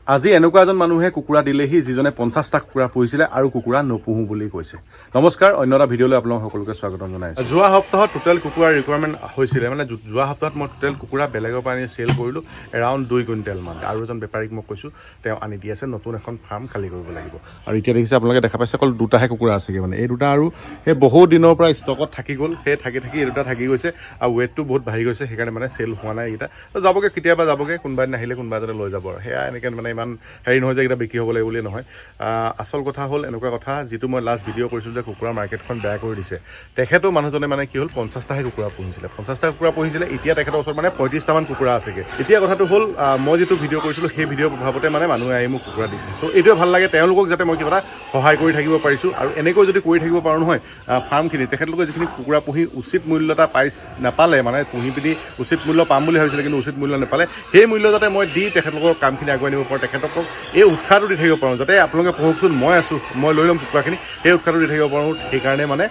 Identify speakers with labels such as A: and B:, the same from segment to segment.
A: আজি এনেকুৱা এজন মানুহে কুকুৰা দিলেহি যিজনে 50টা কুকুৰা পুহিছিলে আৰু কুকুৰা নপুহো বুলি কৈছে। নমস্কাৰ, অন্য এটা ভিডিঅ'লৈ আপোনালোক সকলোকে স্বাগতম জনাইছো। যোৱা সপ্তাহত টোটেল কুকুৰাৰ ৰিকুৱাৰমেণ্ট হৈছিলে, মানে যোৱা সপ্তাহত মই টোটেল কুকুৰা বেলেগৰ পৰা আনি চেল কৰিলোঁ এৰাউণ্ড 2 কুইণ্টেল মান। আৰু এজন বেপাৰীক মই কৈছোঁ তেওঁ আনি দি আছে, নতুন এখন ফাৰ্ম খালী কৰিব লাগিব। আৰু এতিয়া দেখিছে আপোনালোকে দেখা পাইছে অকল দুটাহে কুকুৰা আছেগৈ, মানে এই দুটা আৰু সেই বহু দিনৰ পৰা ষ্টকত থাকি গ'ল, সেই থাকি এই দুটা থাকি গৈছে আৰু ৱেটটো বহুত বাঢ়ি গৈছে, সেইকাৰণে মানে চেল হোৱা নাই। এইকেইটা যাবগৈ, কেতিয়াবা যাবগৈ, কোনোবা দিন আহিলে কোনোবা এজনে লৈ যাব আৰু সেয়া এনেকৈ মানে ইমান হেৰি নহয় যে এইকেইটা বিক্ৰী হ'ব লাগিব বুলি নহয়। আচল কথা হ'ল এনেকুৱা কথা, যিটো মই লাষ্ট ভিডিঅ' কৰিছিলোঁ যে কুকুৰাৰ মাৰ্কেটখন বেয়া কৰি দিছে। তেখেতো মানুহজনে মানে কি হ'ল 50টাহে কুকুৰা পুহিছিলে, 50টা কুকুৰা পুহিছিলে। এতিয়া তেখেতৰ ওচৰত মানে 35টামান কুকুৰা আছেগৈ। এতিয়া কথাটো হ'ল মই যিটো ভিডিঅ' কৰিছিলোঁ সেই ভিডিঅ'ৰ প্ৰভাৱতে মানে মানুহে আহি মোক কুকুৰা দিছে। চ' এইটোৱে ভাল লাগে, তেওঁলোকক যাতে মই কিবা এটা সহায় কৰি থাকিব পাৰিছোঁ। আৰু এনেকৈ যদি কৰি থাকিব পাৰোঁ নহয়, ফাৰ্মখিনি তেখেতলোকে যিখিনি কুকুৰা পুহি উচিত মূল্য এটা নাপালে, মানে পুহি পিনি উচিত মূল্য পাম বুলি ভাবিছিলে কিন্তু উচিত মূল্য নাপালে, সেই মূল্য যাতে মই দি তেখেতলোকৰ কামখিনি আগুৱাই নিব পাৰোঁ, তেখেতলোকক এই উৎসাহটো দি থাকিব পাৰোঁ, যাতে আপোনালোকে পঢ়কচোন, মই আছোঁ, মই লৈ ল'ম কুকুৰাখিনি, সেই উৎসাহটো দি থাকিব পাৰোঁ। সেইকাৰণে মানে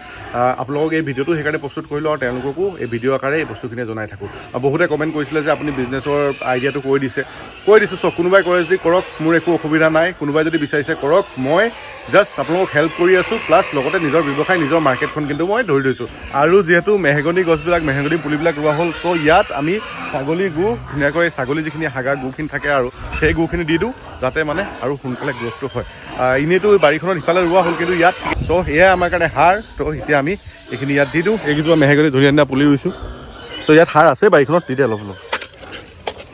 A: আপোনালোকক এই ভিডিঅ'টো সেইকাৰণে প্ৰস্তুত কৰিলোঁ আৰু তেওঁলোককো এই ভিডিঅ' আকাৰে এই বস্তুখিনি জনাই থাকোঁ। আৰু বহুতে কমেণ্ট কৰিছিলে যে আপুনি বিজনেছৰ আইডিয়াটো কৈ দিছোঁ। চব কোনোবাই কৰে যদি কৰক, মোৰ একো অসুবিধা নাই। কোনোবাই যদি বিচাৰিছে কৰক, মই জাষ্ট আপোনালোকক হেল্প কৰি আছোঁ, প্লাছ লগতে নিজৰ ব্যৱসায়, নিজৰ মাৰ্কেটখন কিন্তু মই ধৰি লৈছোঁ। আৰু যিহেতু মেহগনি গছবিলাক, মেহগনি পুলিবিলাক ৰোৱা হ'ল, ত' ইয়াত আমি ছাগলী গু ধুনীয়াকৈ, ছাগলী যিখিনি হাগা গুখিনি থাকে আৰু সেই গুখিনি দি দিওঁ, যাতে মানে আৰু সোনকালে গ্ৰ'থটো হয়। এনেইতো বাৰীখনত ইফালে ৰোৱা হ'ল, কিন্তু ইয়াত ত' এয়াই আমাৰ কাৰণে সাৰ। ত' এতিয়া আমি এইখিনি ইয়াত দি দিওঁ। এইকেইজোপা মেহগনি ধুনীয়া ধুনীয়া পুলি ৰুইছোঁ, ত' ইয়াত সাৰ আছে বাৰীখনত, দি দিয়ে অলপ অলপ।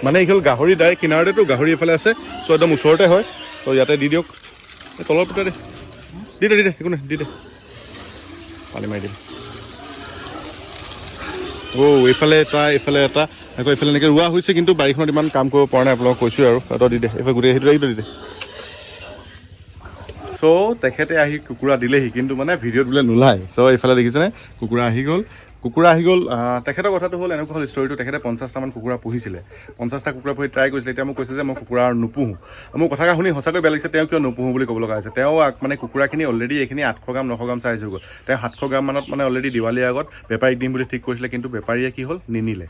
A: মানে এই হ'ল গাহৰি ডাইৰেক্ট কিনাৰতেতো, গাহৰি এইফালে আছে, চ' একদম ওচৰতে হয়। ত' ইয়াতে দি দিয়ক, এই তলৰ পুতে দি দে একো নাই, দি দে, পানী মাৰি দিম। এইফালে এটা আকৌ এইফালে এনেকৈ ৰোৱা হৈছে, কিন্তু বাৰীখনত ইমান কাম কৰিব পৰা নাই, আপোনালোকক কৈছোঁ আৰু তই দি দে, এইফালে গোটেই সেইটো দি দে। চ' তেখেতে আহি কুকুৰা দিলেহি, কিন্তু মানে ভিডিঅ'ত বোলে নোলায়। চ' এইফালে দেখিছেনে কুকুৰা আহি গ'ল। তেখেতৰ কথাটো হ'ল এনেকুৱা হ'ল ষ্টৰিটো, তেখেতে 50টামান কুকুৰা পুহিছিলে, 50টা কুকুৰা পুহি ট্ৰাই কৰিছিলে। এতিয়া মোক কৈছে যে মই কুকুৰা আৰু নুপুহোঁ। মোৰ কথাষাৰ শুনি সঁচাকৈ বেয়া লাগিছে, তেওঁ কিয় নুপুহোঁ বুলি ক'ব লগা হৈছে। তেওঁ মানে কুকুৰাখিনি অলৰেডি এইখিনি 800 গ্ৰাম 900 গ্ৰাম চাইজ হৈ গ'ল। তেওঁ 700 গ্ৰাম মানত মানে অলৰেডি দিৱালীৰ আগত বেপাৰীক দিম বুলি ঠিক কৰিছিলে, কিন্তু বেপাৰীয়ে কি হ'ল, নিনিলে।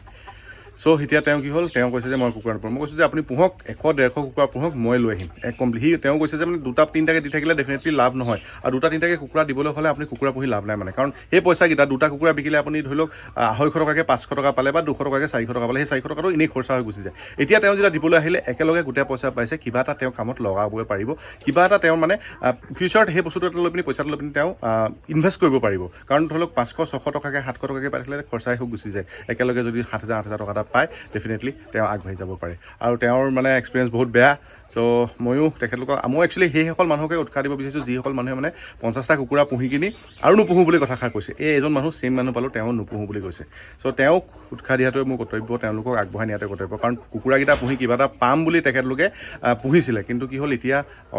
A: চ' এতিয়া তেওঁ কি হ'ল, তেওঁ কৈছে যে মই কুকুৰা নপুহোঁ। মই কৈছোঁ যে আপুনি পুহক, 100-150 কুকুৰা পুহক, মই লৈ আহিম এক কমপ্লিট। তেওঁ কৈছে যে মানে 2-3টাকৈ দি থাকিলে ডেফিনেটলি লাভ নহয়, আৰু 2-3টাকৈ কুকুৰা দিবলৈ হ'লে আপুনি কুকুৰা পুহি লাভ নাই, মানে কাৰণ সেই পইচাকেইটা 2টা কুকুৰা বিকিলে আপুনি ধৰি লওক 250 টকাকৈ 500 টকা পালে, বা 200 টকাকৈ 400 টকা পালে, সেই 400 টকাটো এনেই খৰচা হৈ গুচি যায়। এতিয়া তেওঁ যেতিয়া দিবলৈ আহিলে একেলগে গোটেই পইচা পাইছে, কিবা এটা তেওঁ কামত লগাব পাৰিব, কিবা এটা তেওঁ মানে ফিউচাৰত সেই বস্তুটো এটা লৈ পিনি, পইচাটো লৈ পিনি তেওঁ ইনভেষ্ট কৰিব পাৰিব। কাৰণ ধৰি লওক 500-600 টকাকৈ 700 টকাকৈ পাই থাকিলে খৰচাই হৈ গুচি যায়। একেলগে যদি 7,000-8,000 টকা এটা পায়, ডেফিনেটলি তেওঁ আগবাঢ়ি যাব পাৰে। আৰু তেওঁৰ মানে এক্সপিৰিয়েঞ্চ বহুত বেয়া। চ' ময়ো তেখেতলোকক, মই একচুৱেলি সেইসকল মানুহকে উৎসাহ দিব বিচাৰিছোঁ যিসকল মানুহে মানে 50টা কুকুৰা পুহি কিনি আৰু নুপুহোঁ বুলি কথাষাৰ কৈছে। এজন মানুহ চেম মানুহ পালোঁ, তেওঁ নুপুহোঁ বুলি কৈছে। চ' তেওঁক উৎসাহ দিয়াটোৱে মোৰ কৰ্তব্য, তেওঁলোকক আগবঢ়াই নিয়াটোৱে কৰ্তব্য। কাৰণ কুকুৰাকেইটা পুহি কিবা এটা পাম বুলি তেখেতলোকে পুহিছিলে, কিন্তু কি হ'ল, এতিয়া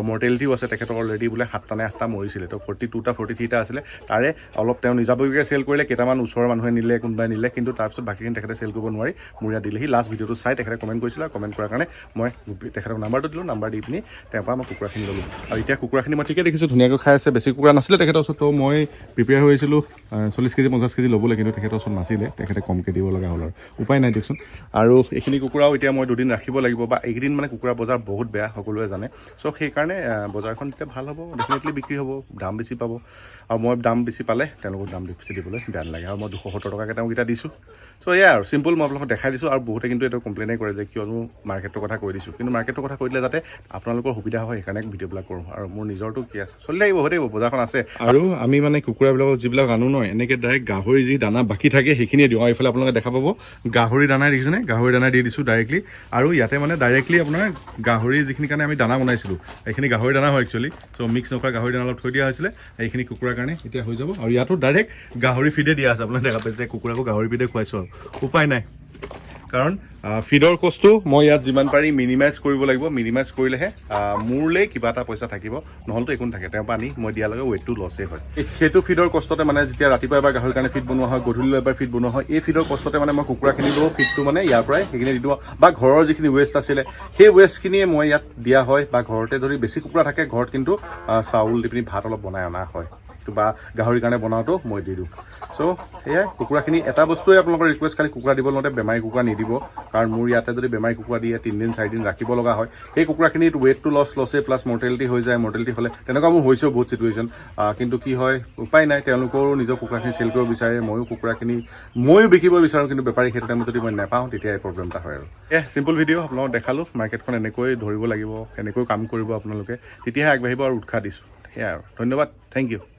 A: মৰ্টেলিটিও আছে। তেখেতৰ অলৰেডি বোলে 7টা নে 8টা মৰিছিলে। ত' 42টা 43টা আছিলে, তাৰে অলপ তেওঁ নিজাববীয়াকৈ চেল কৰিলে, কেইটামান ওচৰৰ মানুহে নিলে, কোনোবাই নিলে, কিন্তু তাৰপিছত বাকীখিনি তেখেতে চেল কৰিব নোৱাৰি মোৰ ইয়াত দিলেহি। লাষ্ট ভিডিঅ'টো চাই তেখেতে কমেণ্ট কৰিছিলে, কমেণ্ট কৰাৰ কাৰণে মই তেখেতক নাম্বাৰটো দিলোঁ, নাম্বাৰ দি পিনি তেওঁৰ পৰা মই কুকুৰাখিনি ল'লোঁ। আৰু এতিয়া কুকুৰাখিনি মই ঠিকে দেখিছোঁ, ধুনীয়াকৈ খাই আছে। বেছি কুকুৰা নাছিলে তেখেতৰ ওচৰত, ত' মই প্ৰিপেয়াৰ হৈ আহিছিলোঁ 40 কেজি 50 কেজি ল'বলৈ, কিন্তু তেখেতৰ ওচৰত নাছিলে, তেখেতে কমকৈ দিব লগা হ'ল, আৰু উপায় নাই দিয়কচোন। আৰু এইখিনি কুকুৰাও এতিয়া মই 2 দিন ৰাখিব লাগিব, বা এইকেইদিন মানে কুকুৰা বজাৰ বহুত বেয়া, সকলোৱে জানে। চ' সেইকাৰণে বজাৰখন যেতিয়া ভাল হ'ব, ডেফিনেটলি বিক্ৰী হ'ব, দাম বেছি পাব। আৰু মই দাম বেছি পালে তেওঁলোকক দাম বেছি দিবলৈ বেয়া নালাগে। আৰু মই 270 টকাকৈ তেওঁকেইটা দিছোঁ। চ' এয়াই আৰু চিম্পল, মই আপোনালোকক দেখাই দিছোঁ। আৰু বহুতে কিন্তু এইটো কমপ্লেইনে কৰে যে কিয়নো মাৰ্কেটৰ কথা কৈ দিছোঁ, কিন্তু মাৰ্কেটৰ কথা কৈ দিলে যাতে আপোনালোকৰ সুবিধা হয়, সেইকাৰণে ভিডিঅ'বিলাক কৰোঁ। আৰু মোৰ নিজৰটো কি আছে, চলি থাকিব, হৈ থাকিব, বজাৰখন আছে। আৰু আমি মানে কুকুৰাবিলাকক যিবিলাক আনো নহয়, এনেকৈ ডাইৰেক্ট গাহৰি যি দানা বাকী থাকে সেইখিনিয়ে দিওঁ। আৰু এইফালে আপোনালোকে দেখা পাব গাহৰি দানাই দেখিছেনে, গাহৰি দানাই দি দিছোঁ ডাইৰেক্টলি। আৰু ইয়াতে মানে ডাইৰেক্টলি আপোনাৰ গাহৰি যিখিনি কাৰণে আমি দানা বনাইছিলোঁ, এইখিনি গাহৰি দানা হয় একচুৱেলি। চ' মিক্স নকৰা গাহৰি দানা অলপ থৈ দিয়া হৈছিলে, এইখিনি কুকুৰাৰ কাৰণে এতিয়া হৈ যাব। আৰু ইয়াতো ডাইৰেক্ট গাহৰি ফিডে দিয়া আছে, আপোনালোকে দেখা পাইছে, কুকুৰাকো গাহৰি ফিডে খুৱাইছোঁ। আৰু উপায় নাই, কাৰণ ফিডৰ কষ্টটো মই ইয়াত যিমান পাৰি মিনিমাইজ কৰিব লাগিব। মিনিমাইজ কৰিলেহে মোৰলৈ কিবা এটা পইচা থাকিব, নহ'লেতো একো নাথাকে। তেওঁৰ পৰা আনি মই দিয়াৰ লগে ৱেটটো লছেই হয়। সেইটো ফিডৰ কষ্টতে মানে যেতিয়া ৰাতিপুৱা এবাৰ গাহৰিৰ কাৰণে ফিড বনোৱা হয়, গধূলিলৈ এবাৰ ফিড বনোৱা হয়, এই ফিডৰ কষ্টতে মানে মই কুকুৰাখিনিলৈও ফিডটো মানে ইয়াৰ পৰাই সেইখিনি দি দিওঁ। বা ঘৰৰ যিখিনি ৱেষ্ট আছিলে, সেই ৱেষ্টখিনিয়ে মই ইয়াত দিয়া হয়। বা ঘৰতে যদি বেছি কুকুৰা থাকে, ঘৰত কিন্তু চাউল দি পিনি ভাত অলপ বনাই অনা হয়। বা গাহৰিৰ কাৰণে বনাওঁতেও মই দি দিওঁ চ' সেয়াই কুকুৰাখিনি এটা বস্তুৱে আপোনালোকৰ ৰিকুৱেষ্ট খালি কুকুৰা দিব লওঁতে বেমাৰী কুকুৰা নিদিব কাৰণ মোৰ ইয়াতে যদি বেমাৰী কুকুৰা দিয়ে 3 দিন 4 দিন ৰাখিব লগা হয় সেই কুকুৰাখিনিত ৱেইটটো লছে প্লাছ মৰ্টেলিটি হৈ যায় মৰ্টেলিটি হ'লে তেনেকুৱা মোৰ হৈছেও বহুত চিটুৱেশ্যন কিন্তু কি হয় উপায় নাই তেওঁলোকৰো নিজৰ কুকুৰাখিনি চেল কৰিব বিচাৰে ময়ো বিকিব বিচাৰোঁ কিন্তু বেপাৰী সেইটো টাইমত যদি মই নাপাওঁ তেতিয়া এই প্ৰব্লেম এটা হয় আৰু চিম্পল ভিডিঅ' আপোনালোকক দেখালোঁ মাৰ্কেটখন এনেকৈ ধৰিব লাগিব এনেকৈ কাম কৰিব আপোনালোকে তেতিয়াহে আগবাঢ়িব আৰু উৎসাহ দিছোঁ সেয়াই আৰু ধন্যবাদ থেংক ইউ